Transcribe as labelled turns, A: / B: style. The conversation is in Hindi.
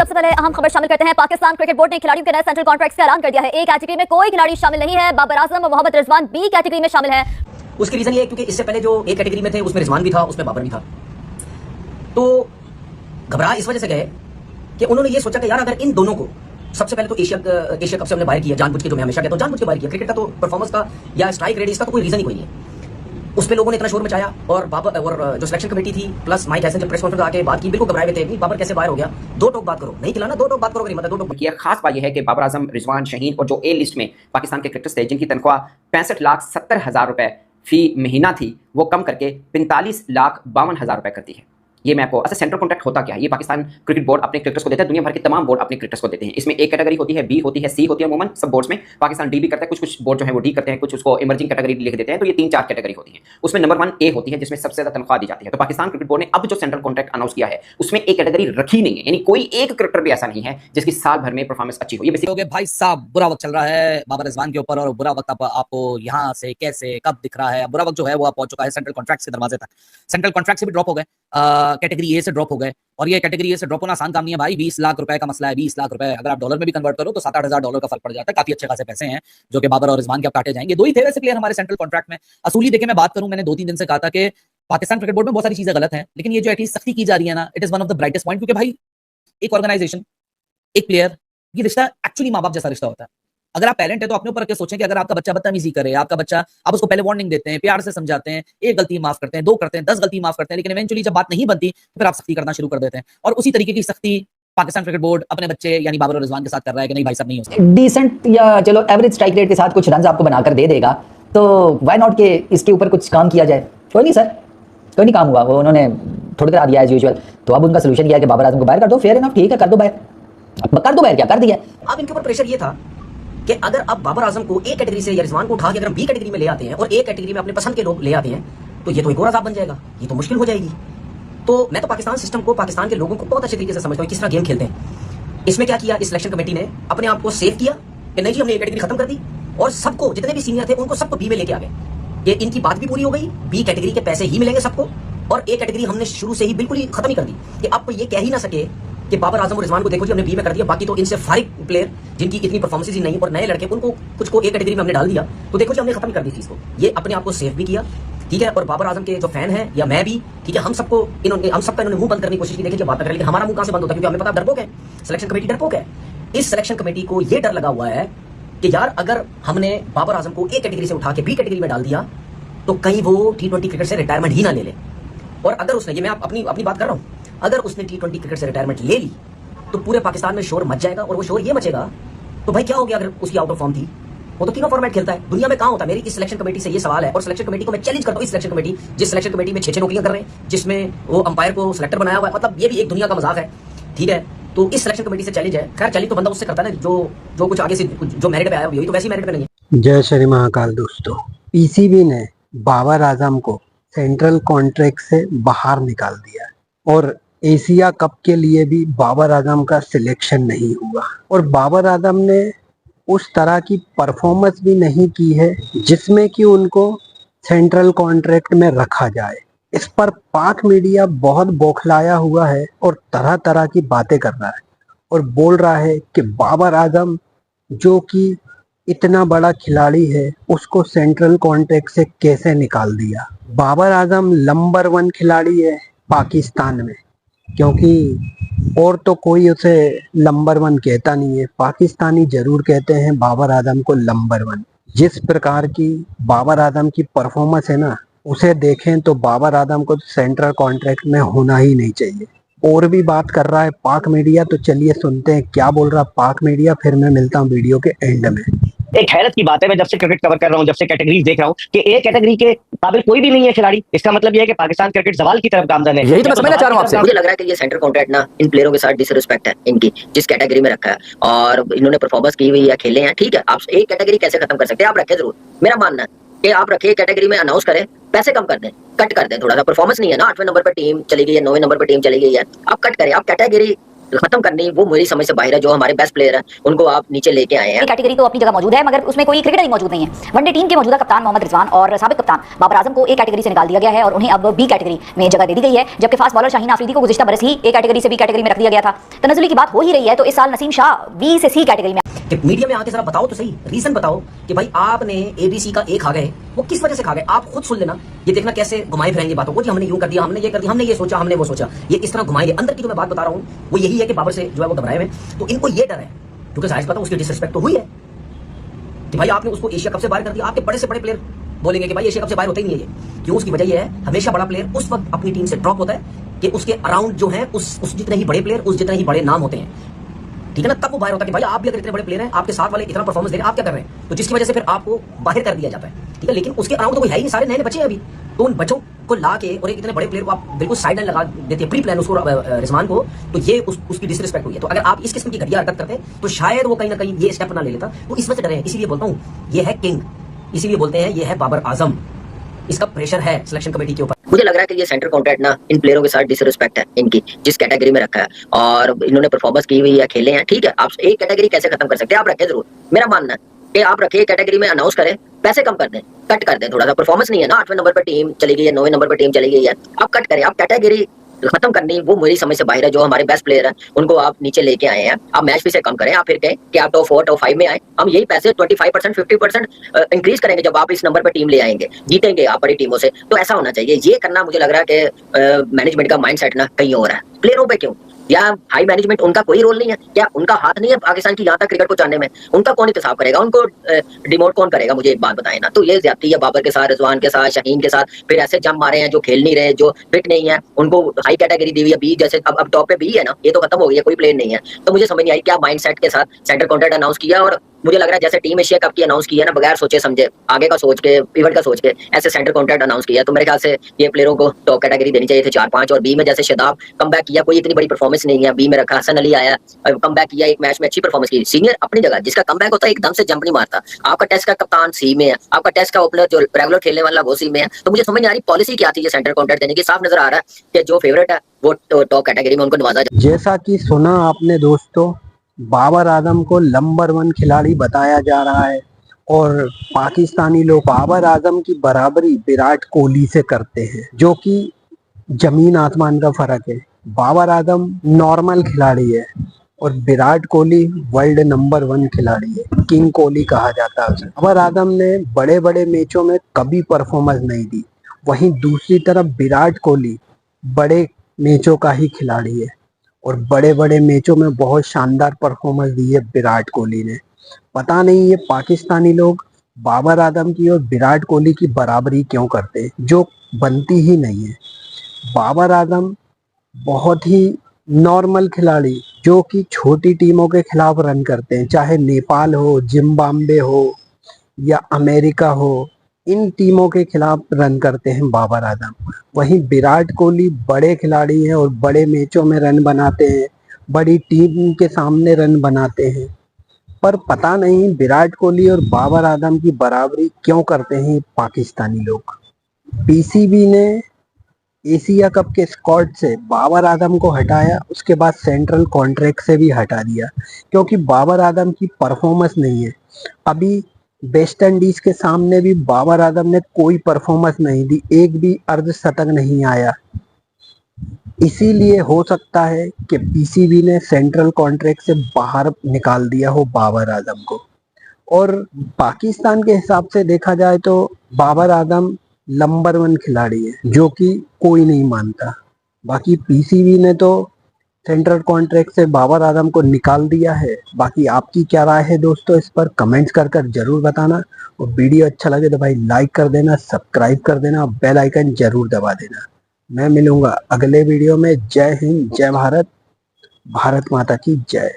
A: सबसे पहले अहम खबर शामिल करते हैं। पाकिस्तान क्रिकेट बोर्ड ने खिलाड़ियों के नए सेंट्रल कॉन्ट्रैक्ट्स का ऐलान कर दिया है। ए कैटेगरी में कोई खिलाड़ी शामिल नहीं है। बाबर आजम और मोहम्मद रिजवान बी कैटेगरी में शामिल है।
B: उसकी रीजन ये है क्योंकि इससे पहले जो ए कैटेगरी में थे उसमें रिजवान भी था, उसमें बाबर भी था। तो घबरा इस वजह से गए कि उन्होंने ये सोचा कि यार अगर इन दोनों को सबसे पहले तो एशिया कप से हमने बाहर किया जानबूझ के, जो मैं हमेशा कहता हूं जानबूझ के बाहर किया। क्रिकेट का तो परफॉर्मेंस का या स्ट्राइक रेट इसका तो कोई रीजन ही कोई नहीं है। उस पे लोगों ने इतना शोर मचाया और बाबर और जो सिलेक्शन कमेटी थी प्लस माइक हैसन जब प्रेस कॉन्फ्रेंस आके बात की, बिल्कुल घबराए हुए थे। नहीं बाबर कैसे बाहर हो गया, दो टोक बात करो, नहीं खिलाना दो टोक बात करो, मतलब दो टोक
C: किया। खास बात यह है कि बाबर आजम, रिजवान, शहीन और जो ए लिस्ट में पाकिस्तान के क्रिकेटर्स थे जिनकी तनख्वाह 65,70,000 रुपए फी महीना थी, वो कम करके 45,52,000 रुपए करती है। ये मैं आपको अच्छा सेंट्रल कॉन्ट्रैक्ट होता क्या है, ये पाकिस्तान क्रिकेट बोर्ड अपने क्रिकेटर्स को देता है। दुनिया भर के तमाम बोर्ड अपने क्रिकेटर्स को देते हैं। इसमें ए कैटेगरी होती है, बी होती है, सी होती है। अमूमन सब बोर्ड्स में पाकिस्तान डी भी करता है, कुछ बोर्ड जो है वो डी करते हैं, कुछ उसको इमर्जिंग कैटेगरी लिख देते हैं। तो ये 3-4 कैटेगरी होती है। उसमें नंबर 1 ए होती है जिसमें सबसे ज्यादा तनख्वाह दी जाती है। तो पाकिस्तान क्रिकेट बोर्ड ने अब जो सेंट्रल कॉन्ट्रैक्ट अनाउंस किया है उसमें ए कैटेगरी रखी नहीं है, यानी कोई एक क्रिकेटर भी ऐसा नहीं है जिसकी साल भर में परफॉर्मेंस अच्छी हो। ये
D: बेसिकली भाई साहब बुरा वक्त चल रहा है बाबर रिजवान के ऊपर, और बुरा वक्त आपको यहाँ से कैसे कब दिख रहा है। बुरा वक्त जो है वो पहुंच चुका है सेंट्रल कॉन्ट्रैक्ट के दरवाजे तक। सेंट्रल कॉन्ट्रैक्ट से भी ड्रॉप हो गए, कैटेगरी ए से ड्रॉप हो गए। और ये कैटेगरी ए से ड्रॉप होना आसान काम नहीं है भाई। 20 लाख रुपए का मसला है। 20 लाख रुपए अगर आप डॉलर में भी कन्वर्ट करो तो 7-8 हजार डॉलर का फर्क पड़ जाता है। काफी अच्छे खासे पैसे हैं जो कि बाबर और रिजवान के आप काटे जाएंगे। दो ही थे वैसे प्लेयर हमारे सेंट्रल कॉन्ट्रैक्ट में। असूली देखे मैं बात करूं, मैंने 2-3 दिन से कहा था कि पाकिस्तान क्रिकेट बोर्ड में बहुत सारी चीजें गलत हैं, लेकिन ये जो एटलीस्ट सख्ती की जा रही है ना, it is one of the brightest point. क्योंकि भाई एक ऑर्गेनाइजेशन, एक प्लेयर, ये रिश्ता एक्चुअली माँ बाप जैसा रिश्ता होता है। अगर आप पेरेंट है तो अपने ऊपर के सोचें कि अगर आपका बच्चा बदतमीजी करे, आपका बच्चा, आप उसको पहले वार्निंग देते हैं, प्यार से समझाते हैं, एक गलती माफ करते हैं, 2 करते हैं, 10 गलती माफ करते हैं, लेकिन इवेंचुअली जब बात नहीं बनती तो फिर आप सख्ती करना शुरू कर देते हैं। और उसी तरीके की सख्ती पाकिस्तान क्रिकेट बोर्ड अपने बच्चे यानी बाबर और रिजवान के साथ कर रहा है कि नहीं भाई सब नहीं हो सकता।
E: डिसेंट या चलो एवरेज स्ट्राइक रेट के साथ कुछ रन आपको बनाकर दे देगा तो व्हाई नॉट के इसके ऊपर कुछ काम किया जाए। कोई नहीं सर, कोई नहीं काम हुआ, वो उन्होंने थोड़ी देर दिया एज यूजुअल। तो अब उनका सोल्यूशन किया है कि बाबर आजम को बाहर कर दो। फेयर इनफ, ठीक है, कर दो बाहर, कर दो बाहर, क्या कर दिया।
B: अब इनके ऊपर प्रेशर ये था कि अगर अब बाबर आजम को ए कैटेगरी से या रिजवान को उठा के अगर हम बी कैटेगरी में ले आते हैं और ए कैटेगरी में अपने पसंद के लोग ले आते हैं तो ये तो एक और अजाब बन जाएगा, ये तो मुश्किल हो जाएगी। तो मैं तो पाकिस्तान सिस्टम को, पाकिस्तान के लोगों को बहुत अच्छे तरीके से समझता हूँ किस तरह गेम खेलते हैं। इसमें क्या किया, इस सिलेक्शन कमेटी ने अपने आप को सेव किया कि नहीं जी हमने ए कैटेगरी खत्म कर दी और सबको, जितने भी सीनियर थे उनको सबको बी में लेके आ गए। ये इनकी बात भी पूरी हो गई, बी कैटेगरी के पैसे ही मिलेंगे सबको। और ए कैटेगरी हमने शुरू से ही बिल्कुल ही खत्म ही कर दी कि अब ये कह ही ना सके कि बाबर आजम और रिजवान को देखो जी हमने बी में कर दिया, बाकी तो इनसे फारिग प्लेयर जिनकी इतनी परफॉर्मेंस ही नहीं और नए लड़के उनको कुछ को ए कैटेगरी में हमने डाल दिया, तो देखो जी हमने खत्म कर दी चीज को। ये अपने आप को सेव भी किया, ठीक है। और बाबर आजम के जो फैन है या मैं भी, ठीक है, हम सबको हम सबका इन्होंने मुंह बंद करने की कोशिश की, देखिए बात कर, लेकिन हमारा मुंह कहां से बंद होता है, क्योंकि हमें पता डरपोक है, सिलेक्शन कमेटी डरपोक है। इस सिलेक्शन कमेटी को यह डर लगा हुआ है कि यार अगर हमने बाबर आजम को ए कैटेगरी से उठा के बी कैटेगरी में डाल दिया तो कहीं वो T20 क्रिकेट से रिटायरमेंट ही ना ले ले। और अगर उसने, ये मैं अपनी बात कर रहा हूं, अगर उसने T20 क्रिकेट से रिटायरमेंट ले ली तो पूरे पाकिस्तान में शोर मच जाएगा। और वो शोर ये मचेगा तो भाई क्या हो गया अगर उसकी आउट ऑफ फॉर्म थी, वो तो तीनों फॉर्मेट खेलता है, दुनिया में कहां होता है। मेरी इस सिलेक्शन कमेटी से ये सवाल है और सिलेक्शन कमेटी को मैं चैलेंज करता हूं। इस सिलेक्शन कमेटी, जिस सिलेक्शन कमेटी में 6-6 नौकरियां कर रहे हैं, जिसमें वो अंपायर को सिलेक्टर बनाया हुआ है, मतलब ये भी एक दुनिया का मजाक है, ठीक है। तो इस सिलेक्शन कमेटी से चैलेंज है। खैर चैलेंज तो बंदा उससे करता है ना जो कुछ आगे से जो मेरिट पे आया वही तो वैसी मेरिट पे नहीं है।
F: जय श्री महाकाल दोस्तों, पीसीबी ने बाबर आजम को सेंट्रल कॉन्ट्रैक्ट से बाहर निकाल दिया और एशिया कप के लिए भी बाबर आजम का सिलेक्शन नहीं हुआ। और बाबर आजम ने उस तरह की परफॉर्मेंस भी नहीं की है जिसमें कि उनको सेंट्रल कॉन्ट्रैक्ट में रखा जाए। इस पर पाक मीडिया बहुत बौखलाया हुआ है और तरह तरह की बातें कर रहा है और बोल रहा है कि बाबर आजम जो कि इतना बड़ा खिलाड़ी है उसको सेंट्रल कॉन्ट्रैक्ट से कैसे निकाल दिया। बाबर आजम नंबर 1 खिलाड़ी है पाकिस्तान में, क्योंकि और तो कोई उसे नंबर 1 कहता नहीं है, पाकिस्तानी जरूर कहते हैं बाबर आजम को नंबर 1। जिस प्रकार की बाबर आजम की परफॉर्मेंस है ना, उसे देखें तो बाबर आजम को सेंट्रल कॉन्ट्रैक्ट में होना ही नहीं चाहिए। और भी बात कर रहा है पाक मीडिया, तो चलिए सुनते हैं क्या बोल रहा पाक मीडिया, फिर मैं मिलता हूँ वीडियो के एंड में।
G: एक हैरत की बात है, मैं जब से क्रिकेट कवर कर रहा हूँ, जब से कैटेगरीज देख रहा हूँ कि ए कैटेगरी के काबिल कोई भी नहीं है खिलाड़ी। इसका मतलब ये है कि पाकिस्तान क्रिकेट जवाल की तरफ गामजन है।
B: यही तो मैं समझना चाह रहा हूं आपसे।
H: मुझे लग रहा है कि ये सेंट्रल कॉन्ट्रैक्ट ना इन प्लेयरों के साथ डिसरिस्पेक्ट है इनकी, जिस कैटेगरी में रखा है और इन्होंने परफॉर्मेंस की हुई है, खेले हैं, ठीक है। आप एक कैटेगरी कैसे खत्म कर सकते हैं, आप रखें जरूर। मेरा मानना है कि आप रखिए कैटेगरी में, अनाउंस करें, पैसे कम कर दें, कट कर दें थोड़ा सा। परफॉर्मेंस नहीं है ना, 8वें नंबर पर टीम चली गई है, 9वें नंबर पर टीम चली गई है, आप कट करें, आप कैटेगरी खत्म करनी वो मेरी समझ से बाहर है। जो हमारे बेस्ट प्लेयर है उनको आप नीचे लेके आए हैं।
A: ये कैटेगरी तो अपनी जगह मौजूद है, मगर उसमें कोई क्रिकेटर ही मौजूद नहीं है। वनडे टीम के मौजूदा कप्तान मोहम्मद रिजवान और साबिक कप्तान बाबर आजम को ए कैटेगरी से निकाल दिया गया है और उन्हें अब बी कैटेगरी में जगह दे दी गई है, जबकि फास्ट बॉलर शाहीन आफरीदी को गुज़िश्ता बरस ही ए कैटेगरी से बी कैटेगरी में रख दिया गया था। तनज़ुली की बात हो ही रही है तो इस साल नसीम शाह बी से सी कैटेगरी में।
B: कि मीडिया में आके जरा बताओ तो सही, रीजन बताओ कि भाई आपने एबीसी का ए खा गए, वो किस वजह से खा गए। आप खुद सुन लेना, ये देखना कैसे घुमाए फिराएंगे बातों को, कि हमने यूं कर दिया, हमने ये कर दिया, हमने ये सोचा, हमने वो सोचा। ये इस तरह घुमाएंगे। अंदर की जो मैं बात बता रहा हूँ वो यही है कि बाबर से जो है वो घबराए हुए, तो इनको ये डर है क्योंकि जाहिर पता उसकी डिसरिस्पेक्ट तो हुई है कि भाई आपने उसको एशिया कप से बाहर कर दिया। आपके बड़े से बड़े प्लेयर बोलेंगे कि भाई एशिया कप से बाहर होता ही नहीं है ये। क्यों? उसकी वजह ये है, हमेशा बड़ा प्लेयर उस वक्त अपनी टीम से ड्रॉप होता है कि उसके अराउंड जो है उस जितने ही बड़े प्लेयर, उस जितने ही बड़े नाम होते हैं, ठीक है ना, तब वो बाहर होता है कि भाई आप भी अगर इतने बड़े प्लेयर हैं, आपके साथ वाले इतना परफॉर्मेंस दे रहे हैं, आप क्या कर रहे हैं, तो जिसकी वजह से फिर आपको बाहर कर दिया जाता है, ठीक है। लेकिन उसके अराउंड तो कोई है ही नहीं, सारे नए बच्चे हैं अभी, तो उन बच्चों को ला के और एक इतने बड़े प्लेयर को आप बिल्कुल साइड लाइन लगा देते हैं, प्री प्लान उसको रिजवान को, तो ये उसकी डिसरिस्पेक्ट हुई है। तो अगर आप इस किस्म की घटिया हरकत करते तो शायद वो कहीं ना कहीं ये स्टेप ना ले लेता। तो इस वजह से डरे हैं, इसीलिए बोलता हूँ ये है किंग, इसीलिए बोलते हैं ये है बाबर आजम। इसका प्रेशर है सिलेक्शन कमेटी के ऊपर।
H: मुझे लग रहा है कि ये सेंटर कॉन्ट्रैक्ट ना इन प्लेयरों के साथ डिसरिस्पेक्ट है इनकी, जिस कैटेगरी में रखा है और इन्होंने परफॉर्मेंस की हुई है, खेले हैं, ठीक है। आप एक कैटेगरी कैसे खत्म कर सकते हैं? आप रखें जरूर, मेरा मानना है कि आप रखिए कैटेगरी में, अनाउंस करें, पैसे कम कर दें, कट कर दें थोड़ा सा। परफॉर्मेंस नहीं है ना, 8वें नंबर पर टीम चली गई है, 9वें नंबर पर टीम चली गई है, आप कट करें। आप कैटेगरी खत्म करनी वो मेरी समझ से बाहर है। जो हमारे बेस्ट प्लेयर है उनको आप नीचे लेके आए हैं, आप मैच फी से कम करें। आप फिर कहें कि आप टॉप 4 टॉप 5 में आए, हम यही पैसे 25% 50% इंक्रीज करेंगे जब आप इस नंबर पर टीम ले आएंगे, जीतेंगे आप बड़ी टीमों से। तो ऐसा होना चाहिए। ये करना मुझे लग रहा है कि मैनेजमेंट का माइंडसेट ना कहीं और है, प्लेयरों पे क्यों? या हाई मैनेजमेंट उनका कोई रोल नहीं है? क्या उनका हाथ नहीं है पाकिस्तान की यहाँ तक क्रिकेट को जानने में? उनका कौन इंतजाम करेगा? उनको डिमोट कौन करेगा? मुझे एक बात बताएं ना। तो ये ज्यादती है बाबर के साथ, रिजवान के साथ, शाहीन के साथ। फिर ऐसे जम मारे हैं जो खेल नहीं रहे, जो फिट नहीं है, उनको हाई कैटेगरी दी हुई है बी जैसे। अब टॉप पे बी है ना, ये तो खत्म हो गई है, कोई प्लेयर नहीं है। तो मुझे समझ नहीं आई क्या माइंडसेट के साथ सेंटर कॉन्ट्रैक्ट अनाउंस किया। और मुझे लग रहा है जैसे टीम एशिया कप की अनाउंस किया ना, बगैर सोचे समझे, आगे का सोच के, पिवट का सोच के, ऐसे सेंटर कॉन्ट्रैक्ट अनाउंस किया। तो मेरे ख्याल से ये प्लेयरों को टॉप कैटेगरी देनी चाहिए थे 4-5। और बी में जैसे शदाब कमबैक किया, कोई इतनी बड़ी परफॉर्मेंस नहीं है, बी में रखा। हसन अली आया, कमबैक किया, एक मैच में अच्छी परफॉर्मेंस की। सीनियर अपनी जगह, जिसका कमबैक होता है एकदम से जंप नहीं मारता। आपका टेस्ट का कप्तान सी में है, आपका टेस्ट का ओपनर जो रेगुलर खेलने वाला वो सी में है। तो मुझे समझ नहीं आ रही पॉलिसी क्या थी ये सेंटर कॉन्ट्रैक्ट देने की। साफ नजर आ रहा है कि जो फेवरेट है वो टॉप कैटेगरी में उनको नवाजा।
F: जैसा कि सुना आपने दोस्तों, बाबर आजम को नंबर 1 खिलाड़ी बताया जा रहा है और पाकिस्तानी लोग बाबर आजम की बराबरी विराट कोहली से करते हैं, जो कि जमीन आसमान का फर्क है। बाबर आजम नॉर्मल खिलाड़ी है और विराट कोहली वर्ल्ड नंबर 1 खिलाड़ी है, किंग कोहली कहा जाता है उसे। बाबर आजम ने बड़े बड़े मैचों में कभी परफॉर्मेंस नहीं दी, वहीं दूसरी तरफ विराट कोहली बड़े मैचों का ही खिलाड़ी है और बड़े बड़े मैचों में बहुत शानदार परफॉर्मेंस दी है विराट कोहली ने। पता नहीं ये पाकिस्तानी लोग बाबर आजम की और विराट कोहली की बराबरी क्यों करते हैं, जो बनती ही नहीं है। बाबर आजम बहुत ही नॉर्मल खिलाड़ी जो कि छोटी टीमों के खिलाफ रन करते हैं, चाहे नेपाल हो, जिम्बाब्वे हो या अमेरिका हो, इन टीमों के खिलाफ रन करते हैं बाबर आजम। वहीं विराट कोहली बड़े खिलाड़ी हैं और बड़े मैचों में रन बनाते हैं, बड़ी टीम के सामने रन बनाते हैं। पर पता नहीं विराट कोहली और बाबर आजम की बराबरी क्यों करते हैं पाकिस्तानी लोग। पीसीबी ने एशिया कप के स्क्वाड से बाबर आजम को हटाया, उसके बाद सेंट्रल कॉन्ट्रैक्ट से भी हटा दिया क्योंकि बाबर आजम की परफॉर्मेंस नहीं है। अभी वेस्ट इंडीज के सामने भी बाबर आजम ने कोई परफॉर्मेंस नहीं दी, एक भी अर्धशतक नहीं आया। इसीलिए हो सकता है कि पीसीबी ने सेंट्रल कॉन्ट्रैक्ट से बाहर निकाल दिया हो बाबर आजम को। और पाकिस्तान के हिसाब से देखा जाए तो बाबर आजम नंबर 1 खिलाड़ी है, जो कि कोई नहीं मानता। बाकी पीसीबी ने तो सेंट्रल कॉन्ट्रैक्ट से बाबर आजम को निकाल दिया है। बाकी आपकी क्या राय है दोस्तों, इस पर कमेंट्स कर जरूर बताना। और वीडियो अच्छा लगे तो भाई लाइक कर देना, सब्सक्राइब कर देना, बेल आइकन जरूर दबा देना। मैं मिलूंगा अगले वीडियो में। जय हिंद, जय भारत, भारत माता की जय।